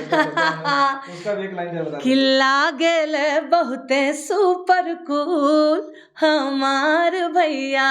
उसका भी एक लाइन जरा बता कि लागेल बहुते सुपर कूल हमार भैया,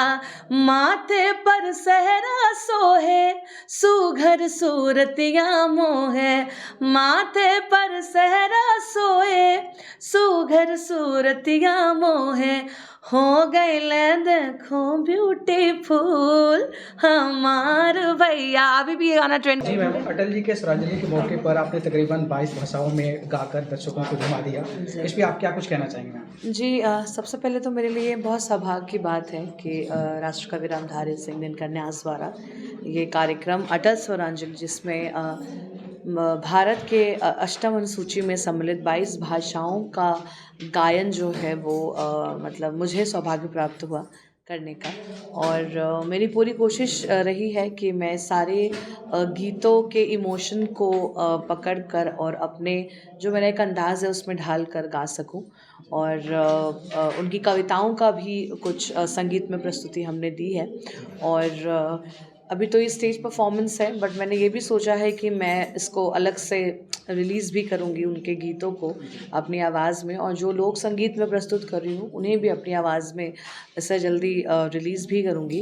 माथे पर सहरा सोहे सुघर सूरतिया मोहे, माथे पर सहरा सोहे सुघर सूरतिया मोहे, हो गईले देखो ब्यूटीफुल हमार भैया। अभी भी ये गाना ट्रेंड। जी मैम, अटल जी के श्रद्धांजलि के मौके पर आपने तकरीबन 22 भाषाओं में गाकर दर्शकों को घुमा दिया, इस पर आप क्या कुछ कहना चाहेंगे मैम? जी सबसे पहले तो मेरे लिए बहुत सौभाग्य की बात है कि राष्ट्रकवि रामधारी सिंह दिनकर न्यास द्वारा ये कार्यक्रम अटल स्वरांजलि, जिसमें भारत के अष्टम अनुसूची में सम्मिलित 22 भाषाओं का गायन जो है वो मतलब मुझे सौभाग्य प्राप्त हुआ करने का। और मेरी पूरी कोशिश रही है कि मैं सारे गीतों के इमोशन को पकड़ कर और अपने जो मेरा एक अंदाज़ है उसमें ढाल कर गा सकूं। और उनकी कविताओं का भी कुछ संगीत में प्रस्तुति हमने दी है। और अभी तो ये स्टेज परफॉर्मेंस है, बट मैंने ये भी सोचा है कि मैं इसको अलग से रिलीज़ भी करूँगी उनके गीतों को अपनी आवाज़ में, और जो लोक संगीत में प्रस्तुत कर रही हूँ उन्हें भी अपनी आवाज़ में इसे जल्दी रिलीज़ भी करूँगी।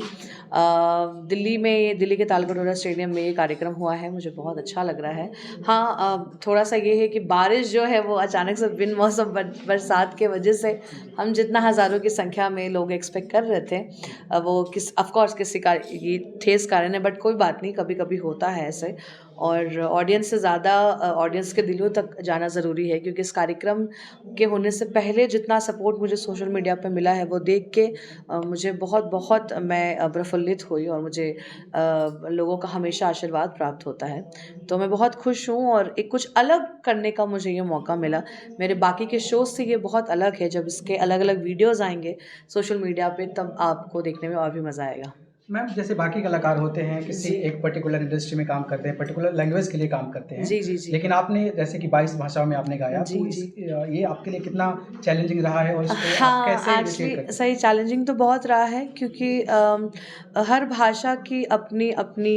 दिल्ली के तालकटोरा स्टेडियम में ये कार्यक्रम हुआ है, मुझे बहुत अच्छा लग रहा है। हाँ, थोड़ा सा ये है कि बारिश जो है वो अचानक से बिन मौसम बरसात के वजह से हम जितना हज़ारों की संख्या में लोग एक्सपेक्ट कर रहे थे वो ऑफकोर्स किसी का ये ठेस कारण है, बट कोई बात नहीं, कभी कभी होता है ऐसे। और ऑडियंस से ज़्यादा ऑडियंस के दिलों तक जाना ज़रूरी है, क्योंकि इस कार्यक्रम के होने से पहले जितना सपोर्ट मुझे सोशल मीडिया पे मिला है वो देख के मुझे बहुत मैं प्रफुल्लित हुई, और मुझे लोगों का हमेशा आशीर्वाद प्राप्त होता है। तो मैं बहुत खुश हूँ, और एक कुछ अलग करने का मुझे ये मौका मिला। मेरे बाकी के शोज़ से ये बहुत अलग है। जब इसके अलग अलग वीडियोज़ आएंगे सोशल मीडिया पे तब आपको देखने में और भी मज़ा आएगा। मैम, जैसे बाकी कलाकार होते हैं किसी एक पर्टिकुलर इंडस्ट्री में काम करते हैं, पर्टिकुलर लैंग्वेज के लिए काम करते हैं, जी जी जी। लेकिन आपने जैसे कि 22 भाषाओं में आपने गाया, जी, तो जी। ये आपके लिए कितना चैलेंजिंग रहा है और इसको आप हाँ, कैसे achieve एक्चुअली करते हैं? सही चैलेंजिंग तो बहुत रहा है, क्योंकि हर भाषा की अपनी अपनी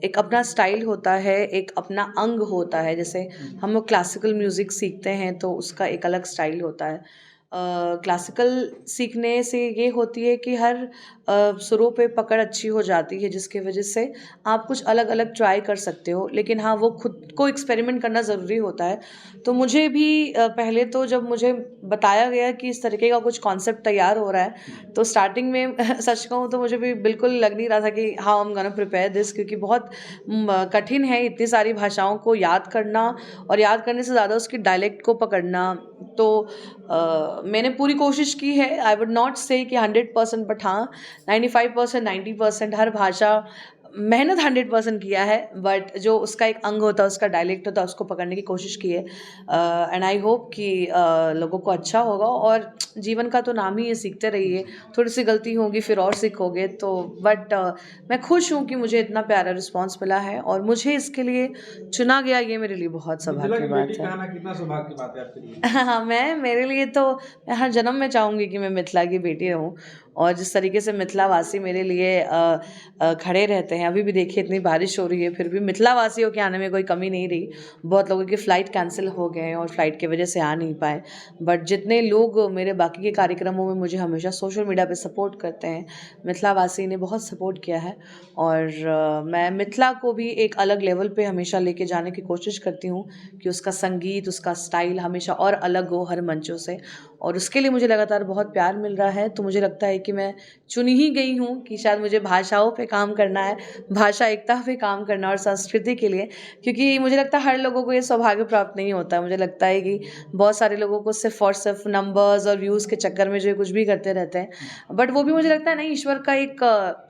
एक अपना स्टाइल होता है, एक अपना अंग होता है। जैसे हम लोग क्लासिकल म्यूज़िक सीखते हैं तो उसका एक अलग स्टाइल होता है। क्लासिकल सीखने से ये होती है कि हर सुरों पे पकड़ अच्छी हो जाती है, जिसकी वजह से आप कुछ अलग अलग ट्राई कर सकते हो। लेकिन हाँ, वो खुद को एक्सपेरिमेंट करना ज़रूरी होता है। तो मुझे भी पहले तो जब मुझे बताया गया कि इस तरीके का कुछ कॉन्सेप्ट तैयार हो रहा है, तो स्टार्टिंग में सच कहूँ तो मुझे भी बिल्कुल लग नहीं रहा था कि how I am gonna prepare this, क्योंकि बहुत कठिन है इतनी सारी भाषाओं को याद करना, और याद करने से ज़्यादा उसकी डायलेक्ट को पकड़ना। तो मैंने पूरी कोशिश की है। आई वुड नॉट से कि 100%, बट हाँ 95% 90% हर भाषा मेहनत 100% किया है, बट जो उसका एक अंग होता है, उसका डायलेक्ट होता है, उसको पकड़ने की कोशिश की है। एंड आई होप कि लोगों को अच्छा होगा। और जीवन का तो नाम ही है, सीखते रहिए, थोड़ी सी गलती होगी फिर और सीखोगे। तो बट मैं खुश हूँ कि मुझे इतना प्यारा रिस्पॉन्स मिला है और मुझे इसके लिए चुना गया, ये मेरे लिए बहुत सौभाग्य की बात है। कितना सौभाग्य की बात है आपके लिए? हाँ, मेरे लिए तो मैं हर जन्म में चाहूँगी कि मैं मिथिला की बेटी रहूँ, और जिस तरीके से मिथिलावासी मेरे लिए खड़े रहते हैं। अभी भी देखिए इतनी बारिश हो रही है, फिर भी मिथिलावासियों के आने में कोई कमी नहीं रही। बहुत लोगों की फ़्लाइट कैंसिल हो गए हैं और फ्लाइट की वजह से आ नहीं पाए, बट जितने लोग मेरे बाकी के कार्यक्रमों में मुझे हमेशा सोशल मीडिया पे सपोर्ट करते हैं, मिथिलावासी ने बहुत सपोर्ट किया है। और मैं मिथिला को भी एक अलग लेवल पे हमेशा लेके जाने की कोशिश करती हूँ कि उसका संगीत, उसका स्टाइल हमेशा और अलग हो हर मंचों से, और उसके लिए मुझे लगातार बहुत प्यार मिल रहा है। तो मुझे लगता है कि मैं चुनी ही गई हूँ कि शायद मुझे भाषाओं पे काम करना है, भाषा एकता पे काम करना, और संस्कृति के लिए, क्योंकि मुझे लगता है हर लोगों को ये सौभाग्य प्राप्त नहीं होता है। मुझे लगता है कि बहुत सारे लोगों को सिर्फ और सिर्फ नंबर्स और व्यूज़ के चक्कर में जो है कुछ भी करते रहते हैं, बट वो भी मुझे लगता है नहीं, ईश्वर का एक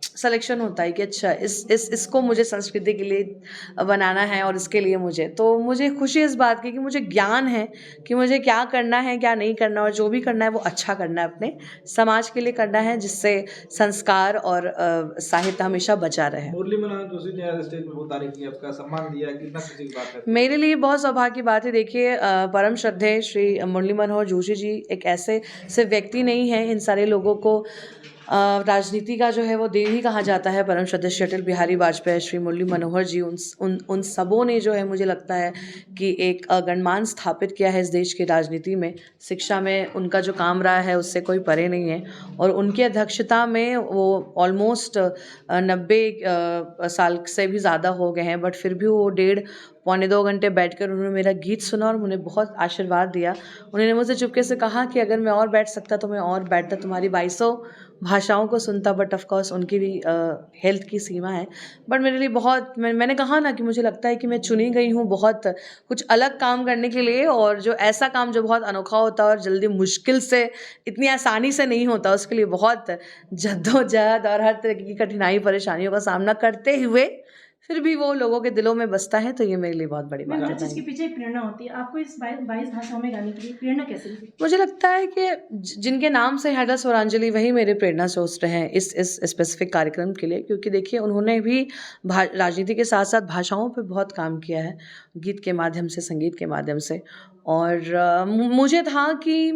सिलेक्शन होता है कि अच्छा इसको मुझे संस्कृति के लिए बनाना है, और इसके लिए मुझे खुशी इस बात की कि मुझे ज्ञान है कि मुझे क्या करना है, क्या नहीं करना, और जो भी करना है वो अच्छा करना है, अपने समाज के लिए करना है, जिससे संस्कार और साहित्य हमेशा बचा रहे। मुरली मनोहर जोशी ने स्टेज पर तारीफ की, आपका सम्मान दिया, कितना खुशी की बात है। मेरे लिए बहुत सौभाग्य की बात है। देखिए परम श्रद्धेय श्री मुरली मनोहर जोशी जी एक ऐसे सिर्फ व्यक्ति नहीं हैं, इन सारे लोगों को राजनीति का जो है वो देव ही कहा जाता है। परम श्रद्धेय श्री अटल बिहारी वाजपेयी, श्री मुरली मनोहर जी, उन सबों ने जो है मुझे लगता है कि एक गणमान स्थापित किया है इस देश की राजनीति में। शिक्षा में उनका जो काम रहा है उससे कोई परे नहीं है, और उनकी अध्यक्षता में वो ऑलमोस्ट 90 साल से भी ज़्यादा हो गए हैं, बट फिर भी वो 1.5-2 घंटे बैठकर उन्होंने मेरा गीत सुना और मुझे बहुत आशीर्वाद दिया। उन्होंने मुझसे चुपके से कहा कि अगर मैं और बैठ सकता तो मैं और बैठता, तुम्हारी 2200 भाषाओं को सुनता, बट ऑफ कोर्स उनकी भी हेल्थ की सीमा है। बट मेरे लिए बहुत, मैंने कहा ना कि मुझे लगता है कि मैं चुनी गई हूँ बहुत कुछ अलग काम करने के लिए, और जो ऐसा काम जो बहुत अनोखा होता है और जल्दी मुश्किल से इतनी आसानी से नहीं होता, उसके लिए बहुत जद्दोजहद और हर तरह की कठिनाई परेशानियों का सामना करते हुए फिर भी वो लोगों के दिलों में बसता है, तो ये मेरे लिए बहुत बड़ी बात है। हर चीज़ के पीछे एक प्रेरणा होती है। आपको इस 22 भाषाओं में गाने के लिए प्रेरणा कैसे मिली? मुझे लगता है कि जिनके नाम से हैदर स्वरांजलि, वही मेरे प्रेरणा स्रोत रहे हैं इस स्पेसिफिक कार्यक्रम के लिए, क्योंकि देखिए उन्होंने भी राजनीति के साथ साथ भाषाओं पे बहुत काम किया है, गीत के माध्यम से, संगीत के माध्यम से। और मुझे था कि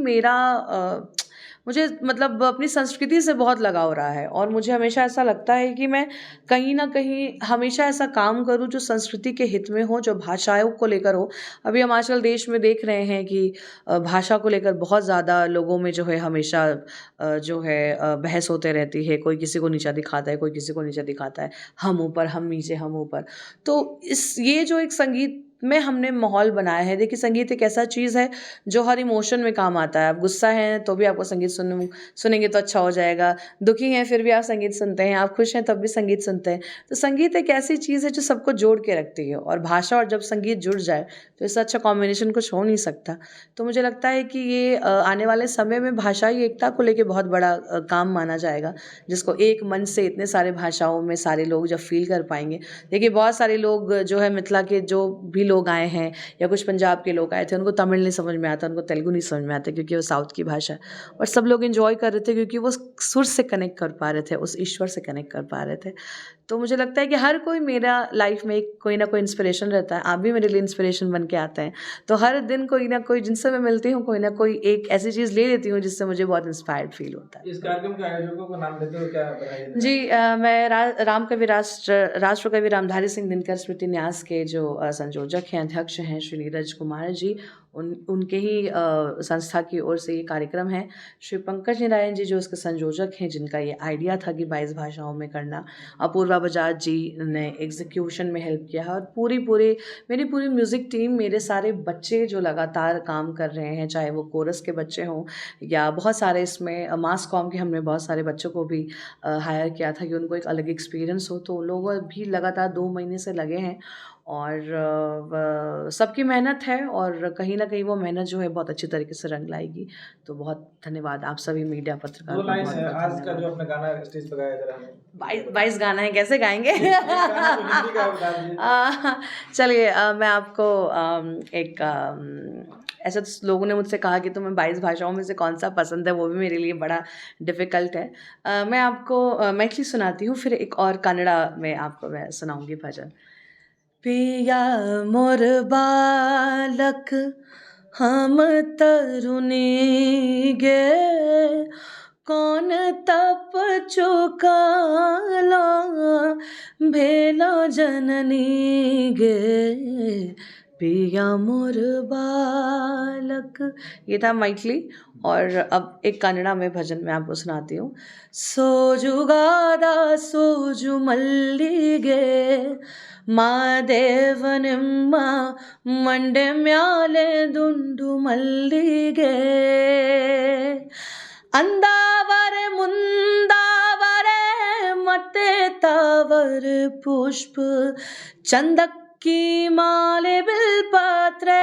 मुझे मतलब अपनी संस्कृति से बहुत लगाव रहा है, और मुझे हमेशा ऐसा लगता है कि मैं कहीं ना कहीं हमेशा ऐसा काम करूं जो संस्कृति के हित में हो, जो भाषाओं को लेकर हो। अभी हम आजकल देश में देख रहे हैं कि भाषा को लेकर बहुत ज़्यादा लोगों में जो है हमेशा जो है बहस होते रहती है। कोई किसी को नीचा दिखाता है, कोई किसी को नीचा दिखाता है, हम ऊपर, हम नीचे, हम ऊपर। तो ये जो एक संगीत में हमने माहौल बनाया है। देखिए संगीत एक ऐसा चीज़ है जो हर इमोशन में काम आता है। आप गुस्सा हैं तो भी आपको संगीत सुनेंगे तो अच्छा हो जाएगा, दुखी हैं फिर भी आप संगीत सुनते हैं, आप खुश हैं तब भी संगीत सुनते हैं। तो संगीत एक ऐसी चीज़ है जो सबको जोड़ के रखती है, और भाषा और जब संगीत जुड़ जाए तो इससे अच्छा कॉम्बिनेशन कुछ हो नहीं सकता। तो मुझे लगता है कि ये आने वाले समय में भाषाई एकता को लेकर बहुत बड़ा काम माना जाएगा, जिसको एक मन से इतने सारे भाषाओं में सारे लोग जब फील कर पाएंगे। देखिए बहुत सारे लोग जो है मिथिला के जो भी लोग आए हैं, या कुछ पंजाब के लोग आए थे, उनको तमिल नहीं समझ में आता, उनको तेलुगु नहीं समझ में आता, क्योंकि वो साउथ की भाषा है। और सब लोग एंजॉय कर रहे थे क्योंकि वो सुर से कनेक्ट कर पा रहे थे, उस ईश्वर से कनेक्ट कर पा रहे थे। तो मुझे लगता है कि हर कोई मेरा लाइफ में कोई ना कोई इंस्पिरेशन रहता है। आप भी मेरे लिए इंस्पिरेशन बन के आते हैं। तो हर दिन कोई ना कोई जिनसे मैं मिलती हूँ, कोई ना कोई एक ऐसी चीज़ ले लेती हूँ जिससे मुझे बहुत इंस्पायर्ड फील होता है। इस कार्यक्रम के आयोजकों का नाम देते हो क्या बताइए? जी, मैं राष्ट्र कवि रामधारी सिंह दिनकर स्मृति न्यास के जो संयोजक हैं, अध्यक्ष हैं, श्री नीरज कुमार जी, उनके ही संस्था की ओर से ये कार्यक्रम है। श्री पंकज नारायण जी जो उसके संयोजक हैं, जिनका ये आइडिया था कि 22 भाषाओं में करना। अपूर्वा बजाज जी ने एग्जीक्यूशन में हेल्प किया है, और मेरी पूरी म्यूज़िक टीम, मेरे सारे बच्चे जो लगातार काम कर रहे हैं, चाहे वो कोरस के बच्चे हों या बहुत सारे इसमें मास कॉम के, हमने बहुत सारे बच्चों को भी हायर किया था कि उनको एक अलग एक्सपीरियंस हो। तो लोग भी लगातार 2 महीने से लगे हैं, और सबकी मेहनत है, और कहीं ना कहीं वो मेहनत जो है बहुत अच्छी तरीके से रंग लाएगी। तो बहुत धन्यवाद आप सभी मीडिया पत्रकार। 2 लाइन है आज का जो अपना गाना स्टेज पर गाया जरा। 22 गाना है, कैसे गाएंगे? हिंदी का बता दीजिए। चलिए, मैं आपको एक ऐसा तो लोगों ने मुझसे कहा कि तुम्हें 22 भाषाओं में से कौन सा पसंद है, वो भी मेरे लिए बड़ा डिफ़िकल्ट है। मैं आपको मैथिली सुनाती हूँ, फिर एक और कन्नड़ा में आपको मैं सुनाऊंगी भजन। पिया मोर बालक हम तरुणी गे, कौन तप चुकाला भेलो जननी गे, पिया मोर बालक। ये था मैथिली, और अब एक कन्नड़ा में भजन मैं आपको सुनाती हूँ। सोजुगादा सोजु मल्लिगे, ಮಾದೇವ ನಿಮ್ಮ ಮಂಡೆ ಮ್ಯಾಲೆ ದುಂಡು ಮಲ್ಲಿಗೆ, ಅಂದಾವರೆ ಮುಂದಾವರೆ ಮತ್ತೆ ತಾವರೆ ಪುಷ್ಪ, ಚಂದಕ್ಕಿ ಮಾಲೆ ಬಿಲ್ಪತ್ರೆ,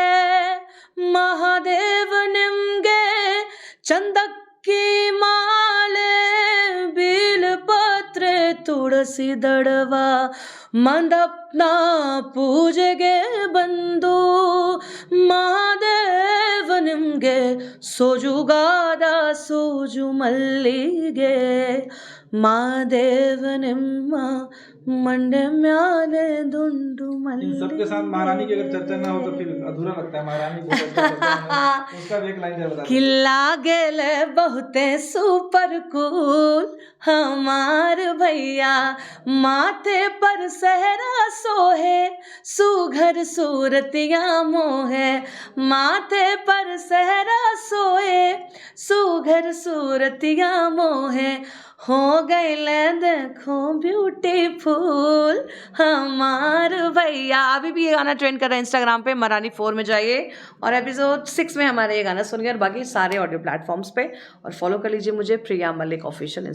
ಮಹಾದೇವ ನಿಮ್ಗೆ ಚಂದಕ್ಕಿ ಮಾಲೆ ಬಿಲ್ಪತ್ರೆ, ತುಳಸಿ ದಡವಾ ಮಂದಪ್ನ ಪೂಜೆಗೆ ಬಂದು, ಮಹಾದೇವ ನಿಮ್ಗೆ ಸೋಜುಗಾದ ಸೋಜು ಮಲ್ಲಿಗೆ, ಮಹಾದೇವ ನಿಮ್ಮ मंडे म्यारे दुंडू इन मल्ली सबके साथ महारानी की अगर चर्चा ना हो तो फिर अधूरा लगता है। महारानी को उसका भी एक लाइन जरा बता कि लागेल बहुते सुपर कूल हमार भैया, माथे पर सहरा सोहे सुघर सूरतिया मोहे, माथे पर सहरा सोए सुघर सूरतिया मोहे, हो गईले देखो ब्यूटीफुल हमार भैया। अभी भी ये गाना ट्रेंड कर रहा है इंस्टाग्राम पे, महारानी 4 में जाइए और एपिसोड 6 में हमारे ये गाना सुनिए और बाकी सारे ऑडियो प्लेटफॉर्म्स पे, और फॉलो कर लीजिए मुझे प्रिया मलिक ऑफिशियल।